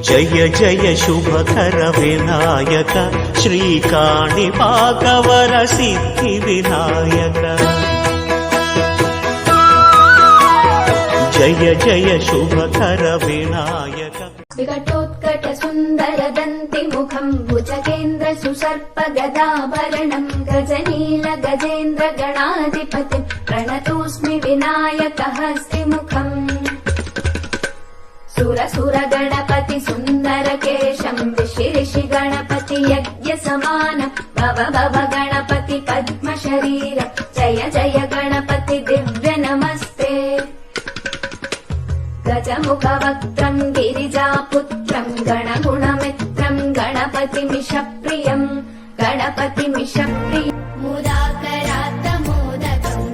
జయ జయ శుభకర వినాయక శ్రీకాణిపాకవర సిద్ధి వినాయక జయ జయ శుభకర వినాయక వికటోత్కట సుందర దంతి ముఖం భుజగేంద్ర సుసర్ప గదాభరణం గజనీల గజేంద్ర గణాధిపతిం ప్రణతోస్మి వినాయక హస్తి ముఖం సుర సుర గణపతి సుందర కేశం ఋషి ఋషి గణపతి యజ్ఞ సమానం భవ భవ గణపతి పద్మ శరీరం జయ జయ గణపతి దివ్య నమస్తే గజముఖ వక్త్రం గిరిజాపుత్రం గణగుణమిత్రం గణపతిమిష ప్రియం గణపతిమిష ప్రియం ముదాకరాత్తమోదకం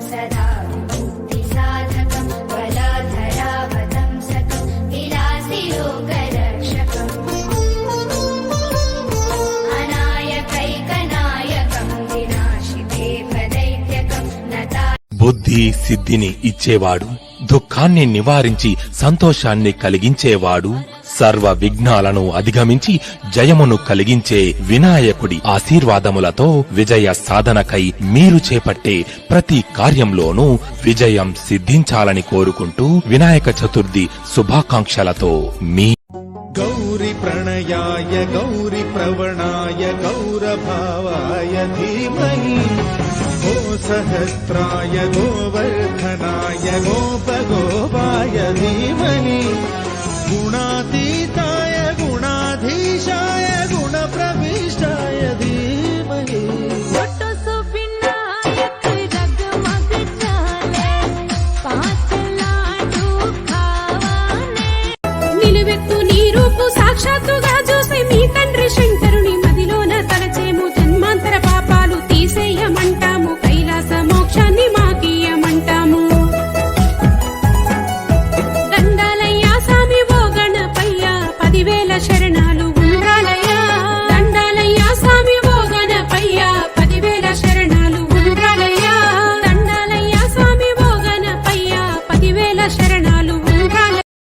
సదా విముక్తి సాధకం బలాధరావతంసకం విలాసి లోకరక్షకం అనాయకైకనాయకం వినాశితే భదైత్యకం నతా బుద్ధి సిద్ధిని ఇచ్చేవాడు, దుఃఖాన్ని నివారించి సంతోషాన్ని కలిగించేవాడు, సర్వ విఘ్నాలను అధిగమించి జయమును కలిగించే వినాయకుడి ఆశీర్వాదములతో విజయ సాధనకై మీరు చేపట్టే ప్రతి కార్యంలోనూ విజయం సిద్ధించాలని కోరుకుంటూ వినాయక చతుర్థి శుభాకాంక్షలతో మీ గౌరి ప్రణయాయ గౌరి ప్రవణాయ గౌరభావాయ ధీమహి గో సహస్రాయ గోవర్ధనాయ గోపగోపాయ ధీమహి గుణాతీతాయ గుణాధీశాయ గుణప్రవిష్టాయ ధీమహి నిలువెత్తు నీ రూపు సాక్షాత్తుగా చూసి మీ తండ్రి